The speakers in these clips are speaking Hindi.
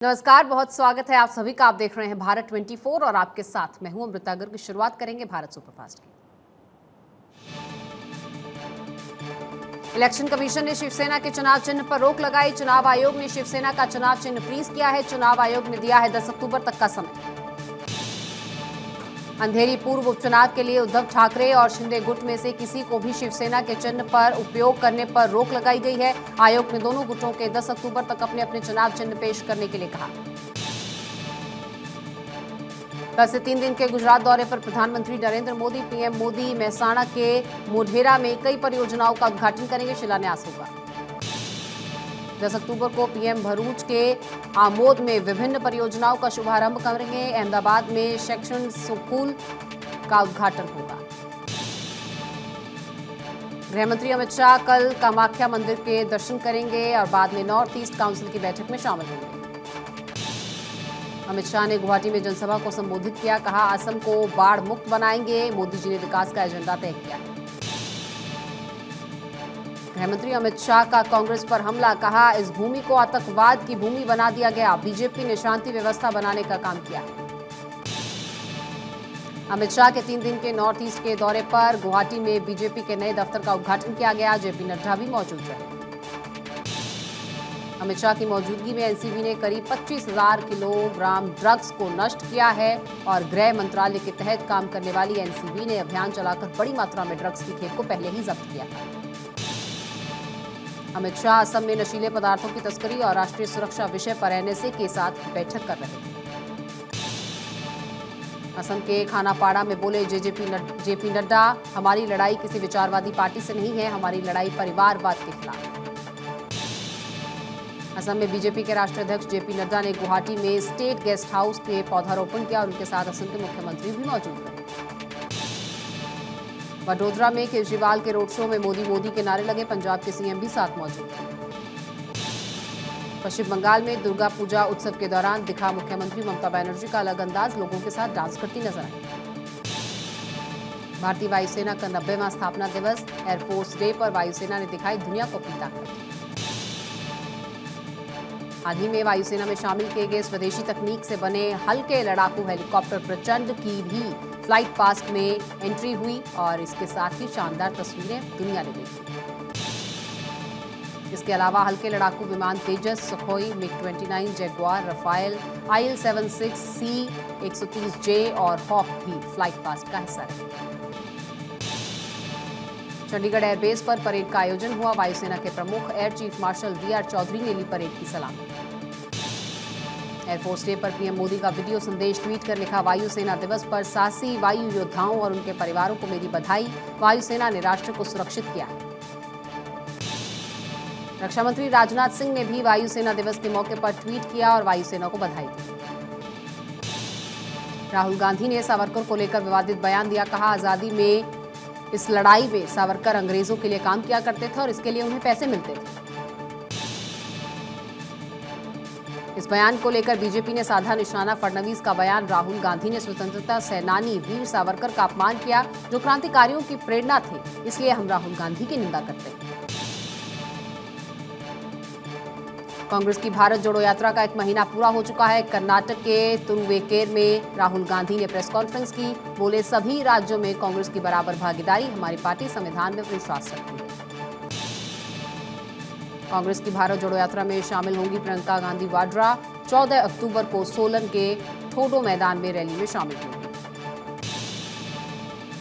नमस्कार, बहुत स्वागत है आप सभी का। आप देख रहे हैं भारत 24 और आपके साथ मैं हूं अमृता गर्ग। की शुरुआत करेंगे भारत सुपरफास्ट की। इलेक्शन कमीशन ने शिवसेना के चुनाव चिन्ह पर रोक लगाई। चुनाव आयोग ने शिवसेना का चुनाव चिन्ह फ्रीज किया है। चुनाव आयोग ने दिया है 10 अक्टूबर तक का समय। अंधेरी पूर्व उपचुनाव के लिए उद्धव ठाकरे और शिंदे गुट में से किसी को भी शिवसेना के चिन्ह पर उपयोग करने पर रोक लगाई गई है। आयोग ने दोनों गुटों के 10 अक्टूबर तक अपने अपने चुनाव चिन्ह पेश करने के लिए कहा। कल से 3 दिन के गुजरात दौरे पर प्रधानमंत्री नरेंद्र मोदी, पीएम मोदी मेहसाणा के मोढेरा में कई परियोजनाओं का उद्घाटन करेंगे, शिलान्यास होगा। 10 अक्टूबर को पीएम भरूच के आमोद में विभिन्न परियोजनाओं का शुभारंभ करेंगे। अहमदाबाद में शैक्षणिक स्कूल का उद्घाटन होगा। गृहमंत्री अमित शाह कल कामाख्या मंदिर के दर्शन करेंगे और बाद में नॉर्थ ईस्ट काउंसिल की बैठक में शामिल होंगे। अमित शाह ने गुवाहाटी में जनसभा को संबोधित किया, कहा असम को बाढ़ मुक्त बनाएंगे। मोदी जी ने विकास का एजेंडा तय किया। गृहमंत्री अमित शाह का कांग्रेस पर हमला, कहा इस भूमि को आतंकवाद की भूमि बना दिया गया। बीजेपी ने शांति व्यवस्था बनाने का काम किया। अमित शाह के 3 दिन के नॉर्थ ईस्ट के दौरे पर गुवाहाटी में बीजेपी के नए दफ्तर का उद्घाटन किया गया। जेपी नड्डा भी मौजूद रहे। अमित शाह की मौजूदगी में एनसीबी ने करीब 25,000 किलोग्राम ड्रग्स को नष्ट किया है और गृह मंत्रालय के तहत काम करने वाली एनसीबी ने अभियान चलाकर बड़ी मात्रा में ड्रग्स की खेप को पहले ही जब्त किया था। अमित शाह असम में नशीले पदार्थों की तस्करी और राष्ट्रीय सुरक्षा विषय पर एनएसए के साथ बैठक कर रहे थे। असम के खानापाड़ा में बोले जेपी नड्डा, हमारी लड़ाई किसी विचारवादी पार्टी से नहीं है, हमारी लड़ाई परिवारवाद के खिलाफ। असम में बीजेपी के राष्ट्रीय अध्यक्ष जेपी नड्डा ने गुवाहाटी में स्टेट गेस्ट हाउस के पौधारोपण किया और उनके साथ असम के मुख्यमंत्री भी मौजूद रहे। वडोदरा में केजरीवाल के रोड शो में मोदी मोदी के नारे लगे। पंजाब के सीएम भी साथ मौजूद थे। पश्चिम बंगाल में दुर्गा पूजा उत्सव के दौरान दिखा मुख्यमंत्री ममता बनर्जी का अलग अंदाज, लोगों के साथ डांस करती नजर आई। भारतीय वायुसेना का 90वां स्थापना दिवस, एयरफोर्स डे पर वायुसेना ने दिखाई दुनिया को अपनी ताकत। हाल ही में वायुसेना में शामिल किए गए स्वदेशी तकनीक से बने हल्के लड़ाकू हेलीकॉप्टर प्रचंड की भी फ्लाइट पास्ट में एंट्री हुई और इसके साथ ही शानदार तस्वीरें दुनिया ने देखी। इसके अलावा हल्के लड़ाकू विमान तेजस, सुखोई, मिग-29, जैगुआर, रफाइल, IL-76C, 130J और हॉक भी फ्लाइट पास्ट का हिस्सा रहे। चंडीगढ़ एयरबेस पर परेड का आयोजन हुआ। वायुसेना के प्रमुख air chief marshal VR Chaudhary ने ली परेड की सलामी। एयरफोर्स डे पर पीएम मोदी का वीडियो संदेश ट्वीट कर लिखा, वायुसेना दिवस पर साहसी वायु योद्धाओं और उनके परिवारों को मेरी बधाई। वायुसेना ने राष्ट्र को सुरक्षित किया। रक्षा मंत्री राजनाथ सिंह ने भी वायुसेना दिवस के मौके पर ट्वीट किया और वायुसेना को बधाई दी। राहुल गांधी ने सावरकर को लेकर विवादित बयान दिया, कहा आजादी में इस लड़ाई में सावरकर अंग्रेजों के लिए काम किया करते थे और इसके लिए उन्हें पैसे मिलते थे। इस बयान को लेकर बीजेपी ने साधा निशाना। फडणवीस का बयान, राहुल गांधी ने स्वतंत्रता सेनानी वीर सावरकर का अपमान किया जो क्रांतिकारियों की प्रेरणा थे, इसलिए हम राहुल गांधी की निंदा करते हैं। कांग्रेस की भारत जोड़ो यात्रा का 1 महीना पूरा हो चुका है। कर्नाटक के तुरुवेकेर में राहुल गांधी ने प्रेस कॉन्फ्रेंस की, बोले सभी राज्यों में कांग्रेस की बराबर भागीदारी, हमारी पार्टी संविधान में विश्वास रखती है। कांग्रेस की भारत जोड़ो यात्रा में शामिल होंगी प्रियंका गांधी वाड्रा। 14 अक्टूबर को सोलन के ठोडो मैदान में रैली में शामिल होंगी।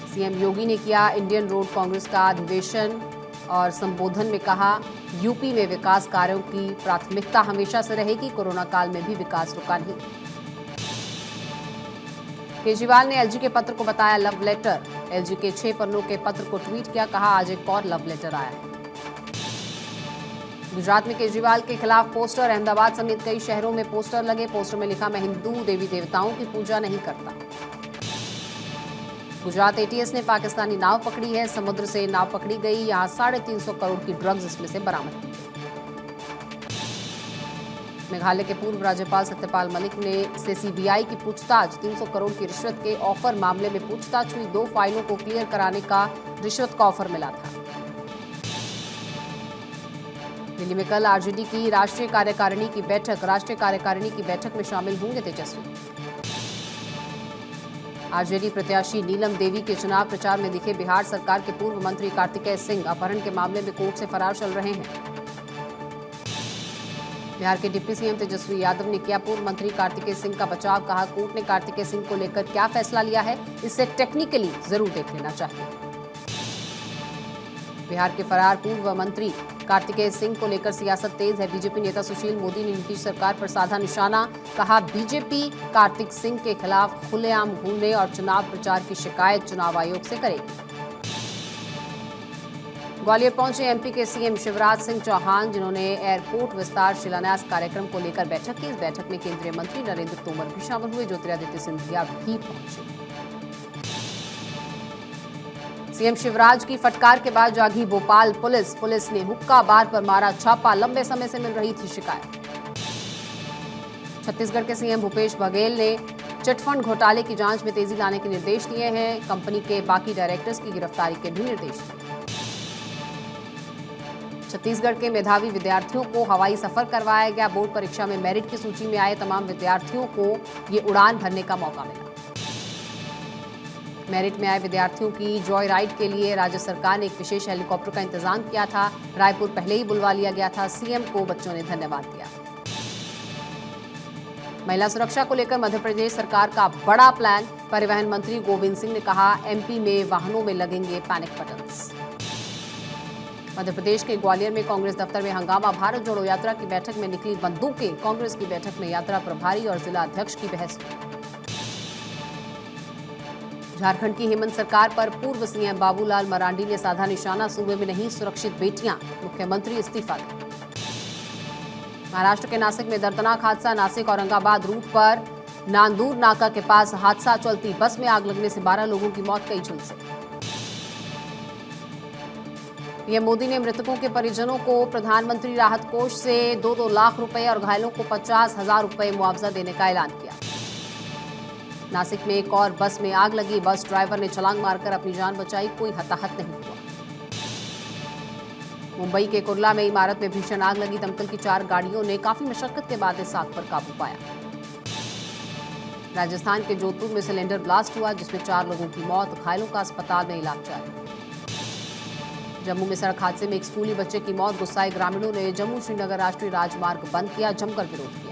सीएम योगी ने किया इंडियन रोड कांग्रेस का अधिवेशन और संबोधन में कहा, यूपी में विकास कार्यों की प्राथमिकता हमेशा से रहेगी, कोरोना काल में भी विकास रुका नहीं। केजरीवाल ने एलजी के पत्र को बताया लव लेटर। एलजी के 6 पन्नों के पत्र को ट्वीट किया, कहा आज एक और लव लेटर आया है। गुजरात में केजरीवाल के खिलाफ पोस्टर, अहमदाबाद समेत कई शहरों में पोस्टर लगे। पोस्टर में लिखा, मैं हिंदू देवी देवताओं की पूजा नहीं करता। गुजरात एटीएस ने पाकिस्तानी नाव पकड़ी है। समुद्र से नाव पकड़ी गई, यहां 350 करोड़ की ड्रग्स इसमें से बरामद की गई। मेघालय के पूर्व राज्यपाल सत्यपाल मलिक ने से सीबीआई की पूछताछ। 300 करोड़ की रिश्वत के ऑफर मामले में पूछताछ हुई। 2 फाइलों को क्लियर कराने का रिश्वत का ऑफर मिला था। दिल्ली में कल आरजेडी की राष्ट्रीय कार्यकारिणी की बैठक में शामिल होंगे तेजस्वी। आरजेडी प्रत्याशी नीलम देवी के चुनाव प्रचार में दिखे बिहार सरकार के पूर्व मंत्री कार्तिकेय सिंह अपहरण के मामले में कोर्ट से फरार चल रहे हैं। बिहार के डिप्टी सीएम तेजस्वी यादव ने किया पूर्व मंत्री कार्तिकेय सिंह का बचाव। कहा, कोर्ट ने कार्तिकेय सिंह को लेकर क्या फैसला लिया है, इसे टेक्निकली जरूर देख लेना चाहिए। बिहार के फरार पूर्व मंत्री कार्तिकेय सिंह को लेकर सियासत तेज है। बीजेपी नेता सुशील मोदी ने नीतीश सरकार पर साधा निशाना। कहा, बीजेपी कार्तिक सिंह के खिलाफ खुलेआम घूमने और चुनाव प्रचार की शिकायत चुनाव आयोग से करेगी। ग्वालियर पहुंचे एमपी के सीएम शिवराज सिंह चौहान, जिन्होंने एयरपोर्ट विस्तार शिलान्यास कार्यक्रम को लेकर बैठक की। इस बैठक में केंद्रीय मंत्री नरेंद्र तोमर भी शामिल हुए। ज्योतिरादित्य सिंधिया भी पहुंचे। सीएम शिवराज की फटकार के बाद जागी भोपाल पुलिस ने हुक्का बार पर मारा छापा। लंबे समय से मिल रही थी शिकायत। छत्तीसगढ़ के सीएम भूपेश बघेल ने चिटफंड घोटाले की जांच में तेजी लाने के निर्देश दिए हैं। कंपनी के बाकी डायरेक्टर्स की गिरफ्तारी के भी निर्देश दिए। छत्तीसगढ़ के मेधावी विद्यार्थियों को हवाई सफर करवाया गया। बोर्ड परीक्षा में मेरिट की सूची में आए तमाम विद्यार्थियों को ये उड़ान भरने का मौका मिला। मेरिट में आए विद्यार्थियों की जॉय राइड के लिए राज्य सरकार ने एक विशेष हेलीकॉप्टर का इंतजाम किया था। रायपुर पहले ही बुलवा लिया गया था। सीएम को बच्चों ने धन्यवाद दिया। महिला सुरक्षा को लेकर मध्य प्रदेश सरकार का बड़ा प्लान। परिवहन मंत्री गोविंद सिंह ने कहा, एमपी में वाहनों में लगेंगे पैनिक बटन्स। मध्य प्रदेश के ग्वालियर में कांग्रेस दफ्तर में हंगामा। भारत जोड़ो यात्रा की बैठक में निकली बंदूकें। कांग्रेस की बैठक में यात्रा प्रभारी और जिला अध्यक्ष की बहस हुई। झारखंड की हेमंत सरकार पर पूर्व सीएम बाबूलाल मरांडी ने साधा निशाना। सूबे में नहीं सुरक्षित बेटियां, मुख्यमंत्री इस्तीफा दें। महाराष्ट्र के नासिक में दर्दनाक हादसा। नासिक औरंगाबाद रूट पर नांदूर नाका के पास हादसा। चलती बस में आग लगने से 12 लोगों की मौत, कई झुलसे। पीएम मोदी ने मृतकों के परिजनों को प्रधानमंत्री राहत कोष से 2-2 लाख रुपए और घायलों को 50,000 रुपए मुआवजा देने का ऐलान किया। नासिक में एक और बस में आग लगी। बस ड्राइवर ने छलांग मारकर अपनी जान बचाई, कोई हताहत नहीं हुआ। मुंबई के कुर्ला में इमारत में भीषण आग लगी। दमकल की 4 गाड़ियों ने काफी मशक्कत के बाद इस आग पर काबू पाया। राजस्थान के जोधपुर में सिलेंडर ब्लास्ट हुआ, जिसमें 4 लोगों की मौत, घायलों का अस्पताल में इलाज जारी। जम्मू में सड़क हादसे में एक स्कूली बच्चे की मौत। गुस्साए ग्रामीणों ने जम्मू श्रीनगर राष्ट्रीय राजमार्ग बंद किया, जमकर विरोध किया।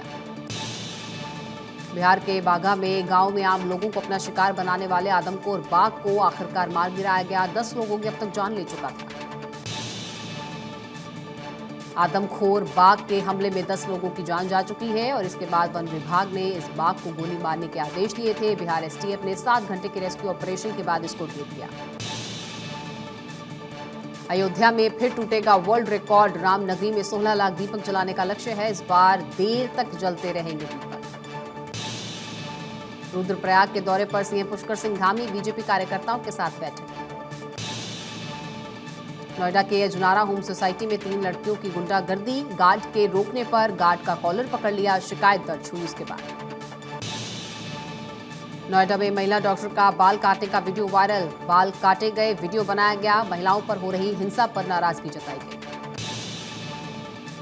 बिहार के बाघा में गांव में आम लोगों को अपना शिकार बनाने वाले आदमखोर बाघ को आखिरकार मार गिराया गया। 10 लोगों की अब तक जान ले चुका था। आदमखोर बाघ के हमले में 10 लोगों की जान जा चुकी है और इसके बाद वन विभाग ने इस बाघ को गोली मारने के आदेश दिए थे। बिहार एसटीएफ ने 7 घंटे के रेस्क्यू ऑपरेशन के बाद इसको ढेर किया। अयोध्या में फिर टूटेगा वर्ल्ड रिकॉर्ड। रामनगरी में 16 लाख दीपक जलाने का लक्ष्य है। इस बार देर तक जलते रहेंगे दीपक। रुद्रप्रयाग के दौरे पर सीएम पुष्कर सिंह धामी, बीजेपी कार्यकर्ताओं के साथ बैठक। नोएडा के अजुनारा होम सोसाइटी में 3 लड़कियों की गुंडागर्दी। गार्ड के रोकने पर गार्ड का कॉलर पकड़ लिया, शिकायत दर्ज हुई इसके बाद। नोएडा में महिला डॉक्टर का बाल काटने का वीडियो वायरल। बाल काटे गए, वीडियो बनाया गया। महिलाओं पर हो रही हिंसा पर नाराजगी जताई गई।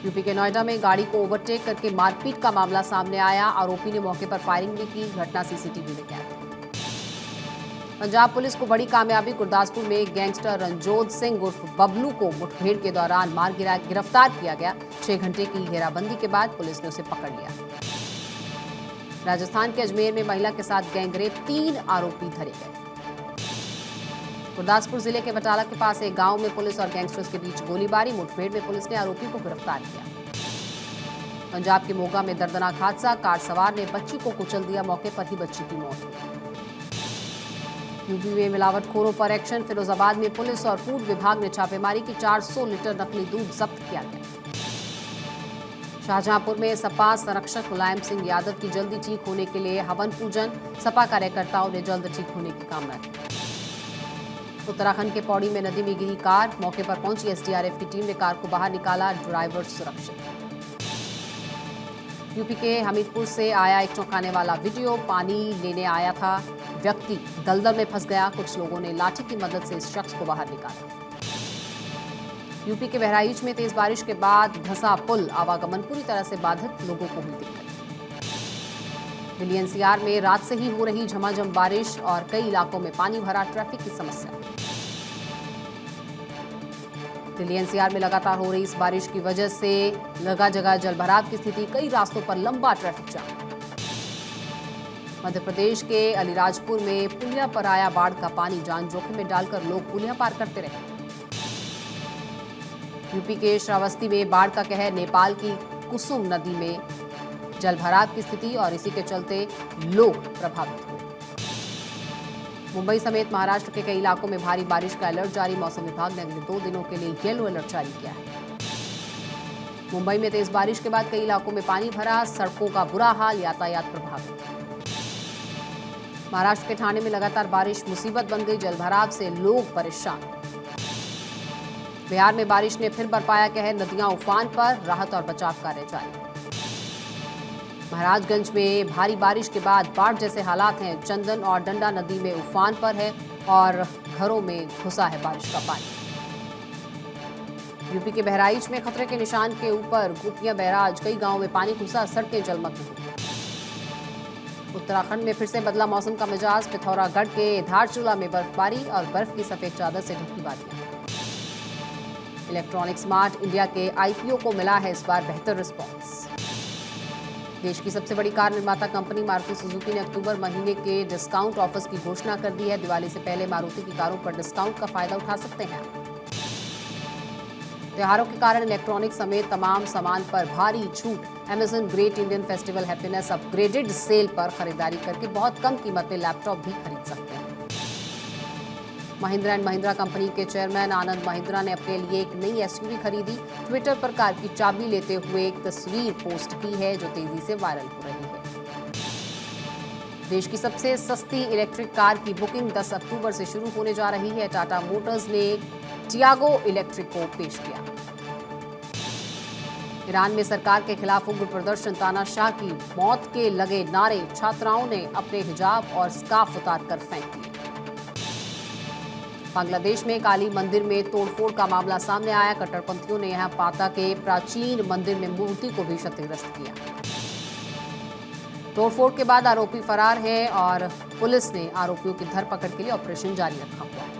यूपी के नोएडा में गाड़ी को ओवरटेक करके मारपीट का मामला सामने आया। आरोपी ने मौके पर फायरिंग भी की। घटना सीसीटीवी में कैद। पंजाब पुलिस को बड़ी कामयाबी। गुरदासपुर में गैंगस्टर रणजोत सिंह उर्फ बबलू को मुठभेड़ के दौरान गिरफ्तार किया गया। 6 घंटे की घेराबंदी के बाद पुलिस ने उसे पकड़ लिया। राजस्थान के अजमेर में महिला के साथ गैंगरेप, 3 आरोपी धरे गए। गुरदासपुर जिले के बटाला के पास एक गांव में पुलिस और गैंगस्टर्स के बीच गोलीबारी। मुठभेड़ में पुलिस ने आरोपी को गिरफ्तार किया। पंजाब के मोगा में दर्दनाक हादसा। कार सवार ने बच्ची को कुचल दिया, मौके पर ही बच्ची की मौत। यूपी में मिलावटखोरों पर एक्शन। फिरोजाबाद में पुलिस और फूड विभाग ने छापेमारी की। 400 लीटर नकली दूध जब्त किया गया। शाहजहांपुर में सपा संरक्षक मुलायम सिंह यादव की जल्दी ठीक होने के लिए हवन पूजन। सपा कार्यकर्ताओं ने जल्द ठीक होने की कामना की। उत्तराखंड के पौड़ी में नदी में गिरी कार। मौके पर पहुंची एसडीआरएफ की टीम ने कार को बाहर निकाला, ड्राइवर सुरक्षित। यूपी के हमीरपुर से आया एक चौंकाने वाला वीडियो। पानी लेने आया था व्यक्ति दलदल में फंस गया। कुछ लोगों ने लाठी की मदद से इस शख्स को बाहर निकाला। यूपी के बहराइच में तेज बारिश के बाद धंसा पुल, आवागमन पूरी तरह से बाधित, लोगों को हुई दिक्कत। दिल्ली एनसीआर में रात से ही हो रही झमाझम बारिश और कई इलाकों में पानी भरा, ट्रैफिक की समस्या। दिल्ली एनसीआर में लगातार हो रही इस बारिश की वजह से जगह जगह जलभराव की स्थिति, कई रास्तों पर लंबा ट्रैफिक जाम। मध्य प्रदेश के अलीराजपुर में पुलिया पर आया बाढ़ का पानी, जान जोखिम में डालकर लोग पुलिया पार करते रहे। यूपी के श्रावस्ती में बाढ़ का कहर, नेपाल की कुसुम नदी में जलभराव की स्थिति और इसी के चलते लोग प्रभावित हुए। मुंबई समेत महाराष्ट्र के कई इलाकों में भारी बारिश का अलर्ट जारी, मौसम विभाग ने अगले 2 दिनों के लिए येलो अलर्ट जारी किया है। मुंबई में तेज बारिश के बाद कई इलाकों में पानी भरा, सड़कों का बुरा हाल, यातायात प्रभावित। महाराष्ट्र के ठाणे में लगातार बारिश मुसीबत बन गई, जलभराव से लोग परेशान। बिहार में बारिश ने फिर बरपाया कहर, नदियां उफान पर, राहत और बचाव कार्य जारी। महाराजगंज में भारी बारिश के बाद बाढ़ जैसे हालात हैं, चंदन और डंडा नदी में उफान पर है और घरों में घुसा है बारिश का पानी। यूपी के बहराइच में खतरे के निशान के ऊपर गोपिया बैराज, कई गांवों में पानी घुसा, सड़कें जलमग्न हुई। उत्तराखंड में फिर से बदला मौसम का मिजाज, पिथौरागढ़ के धारचूला में बर्फबारी और बर्फ की सफेद चादर से ढकी वादियां। इलेक्ट्रॉनिक स्मार्ट इंडिया के आईपीओ को मिला है इस बार बेहतर रिस्पॉन्स। देश की सबसे बड़ी कार निर्माता कंपनी मारुति सुजुकी ने अक्टूबर महीने के डिस्काउंट ऑफर्स की घोषणा कर दी है। दिवाली से पहले मारुति की कारों पर डिस्काउंट का फायदा उठा सकते हैं। त्योहारों के कारण इलेक्ट्रॉनिक समेत तमाम सामान पर भारी छूट। Amazon great Indian festival happiness upgraded sale पर खरीदारी करके बहुत कम कीमत में लैपटॉप भी खरीद सकते हैं। महिंद्रा एंड महिंद्रा कंपनी के चेयरमैन आनंद महिंद्रा ने अपने लिए एक नई एसयूवी खरीदी। ट्विटर पर कार की चाबी लेते हुए एक तस्वीर पोस्ट की है जो तेजी से वायरल हो रही है। देश की सबसे सस्ती इलेक्ट्रिक कार की बुकिंग 10 अक्टूबर से शुरू होने जा रही है। टाटा मोटर्स ने टियागो इलेक्ट्रिक को पेश किया। ईरान में सरकार के खिलाफ उग्र प्रदर्शन, तानाशाह की मौत के लगे नारे, छात्राओं ने अपने हिजाब और स्कार्फ उतारकर फेंक दिए। बांग्लादेश में काली मंदिर में तोड़फोड़ का मामला सामने आया। कट्टरपंथियों ने यहां पाता के प्राचीन मंदिर में मूर्ति को भी क्षतिग्रस्त किया। तोड़फोड़ के बाद आरोपी फरार हैं और पुलिस ने आरोपियों की धरपकड़ के लिए ऑपरेशन जारी रखा हुआ है।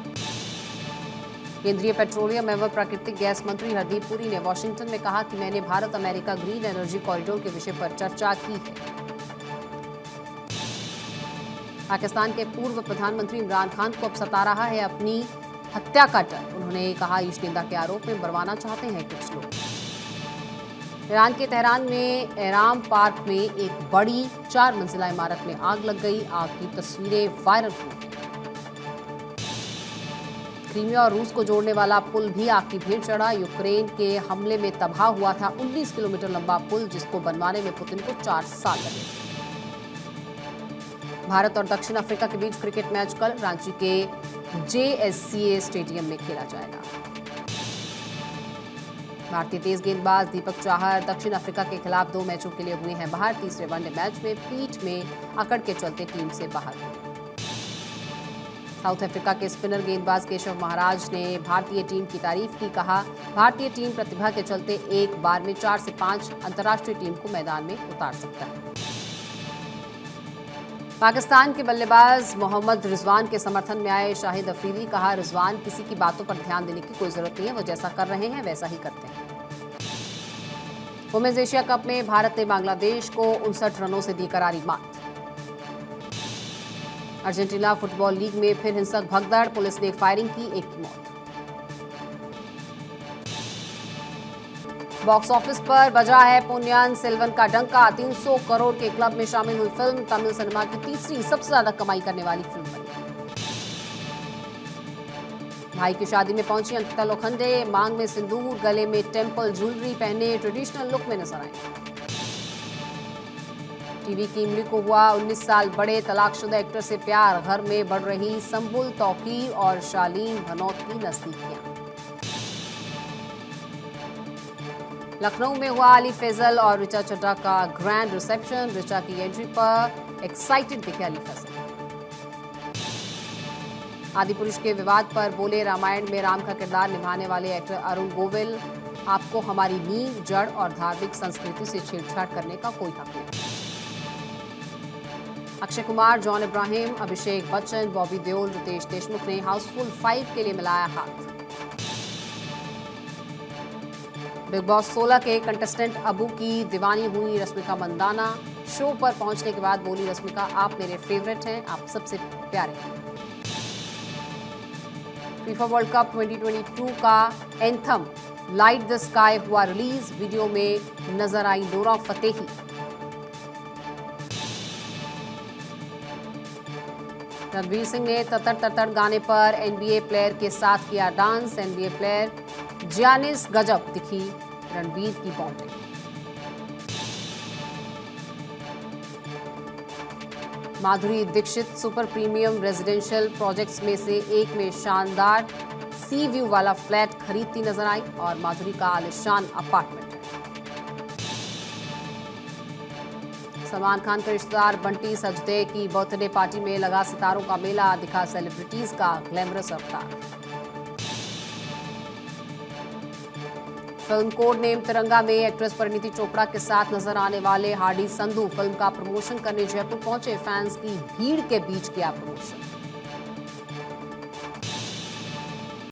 केंद्रीय पेट्रोलियम एवं प्राकृतिक गैस मंत्री हरदीप पुरी ने वॉशिंगटन में कहा कि मैंने Bharat America green energy corridor के विषय पर चर्चा की है। पाकिस्तान के पूर्व प्रधानमंत्री इमरान खान को अब सता रहा है अपनी हत्या का डर। उन्होंने कहा ईश निंदा के आरोप में मरवाना चाहते हैं कुछ लोग। ईरान के तेहरान में एराम पार्क में एक बड़ी 4 मंजिला इमारत में आग लग गई। आग की तस्वीरें वायरल हुई। क्रीमिया और रूस को जोड़ने वाला पुल भी आग की भेंट चढ़ा। यूक्रेन के हमले में तबाह हुआ था 19 किलोमीटर लंबा पुल, जिसको बनवाने में पुतिन को 4 साल लगे। भारत और दक्षिण अफ्रीका के बीच क्रिकेट मैच कल रांची के JSCA स्टेडियम में खेला जाएगा। भारतीय तेज गेंदबाज दीपक चाहर दक्षिण अफ्रीका के खिलाफ 2 मैचों के लिए हुए हैं बाहर। तीसरे वनडे मैच में पीठ में अकड़ के चलते टीम से बाहर हुए। साउथ अफ्रीका के स्पिनर गेंदबाज केशव महाराज ने भारतीय टीम की तारीफ की। कहा, भारतीय टीम प्रतिभा के चलते एक बार में 4 से 5 अंतर्राष्ट्रीय टीम को मैदान में उतार सकता है। पाकिस्तान के बल्लेबाज मोहम्मद रिजवान के समर्थन में आए शाहिद अफरीदी। कहा, रिजवान किसी की बातों पर ध्यान देने की कोई जरूरत नहीं है, वो जैसा कर रहे हैं वैसा ही करते हैं। वुमेन्स एशिया कप में भारत ने बांग्लादेश को 59 रनों से दी करारी मात। अर्जेंटीना फुटबॉल लीग में फिर हिंसक भगदड़, पुलिस ने फायरिंग की, एक की मौत। बॉक्स ऑफिस पर बजा है पोन्नियिन सेल्वन का डंका। 300 करोड़ के क्लब में शामिल हुई फिल्म तमिल सिनेमा की तीसरी सबसे ज्यादा कमाई करने वाली फिल्म बनी। भाई की शादी में पहुंची अंकिता लोखंडे, मांग में सिंदूर, गले में टेम्पल ज्वेलरी पहने ट्रेडिशनल लुक में नजर आई। टीवी की इमली को हुआ 19 साल बड़े तलाकशुदा एक्टर से प्यार। घर में बढ़ रही संबुल तौकीर और शालीन भनौत की नजदीकियां। लखनऊ में हुआ अली फैजल और ऋचा चड्ढा का ग्रैंड रिसेप्शन। ऋचा की एंट्री पर एक्साइटेड दिखे अली फैजल। आदिपुरुष के विवाद पर बोले, रामायण में राम का किरदार निभाने वाले एक्टर अरुण गोविल, आपको हमारी नींव, जड़ और धार्मिक संस्कृति से छेड़छाड़ करने का कोई हक नहीं। अक्षय कुमार, जॉन इब्राहिम, अभिषेक बच्चन, बॉबी देओल, रितेश देशमुख ने हाउसफुल 5 के लिए मिलाया हाथ। बिग बॉस 16 के कंटेस्टेंट अबू की दीवानी हुई रश्मिका मंदाना। शो पर पहुंचने के बाद बोली रश्मिका, आप मेरे फेवरेट हैं, आप सबसे प्यारे हैं। फीफा वर्ल्ड कप 2022 का एंथम लाइट द स्काई हुआ रिलीज। वीडियो में नजर आई नोरा फतेही। रणवीर सिंह ने ततर ततर गाने पर एनबीए प्लेयर के साथ किया डांस। एनबीए प्लेयर जियानिस गजब दिखी रणवीर की bonding. Madhuri Dixit super premium residential projects में से एक में शानदार सी व्यू वाला फ्लैट खरीदती नजर आई और माधुरी का आलिशान अपार्टमेंट है। सलमान खान के रिश्तेदार बंटी सजदे की बर्थडे पार्टी में लगा सितारों का मेला, दिखा सेलिब्रिटीज का ग्लैमरस अवतार। फिल्म कोड नेम तिरंगा में एक्ट्रेस परिणीति चोपड़ा के साथ नजर आने वाले हार्डी संधू फिल्म का प्रमोशन करने जयपुर पहुंचे। फैंस की भीड़ के बीच किया प्रमोशन।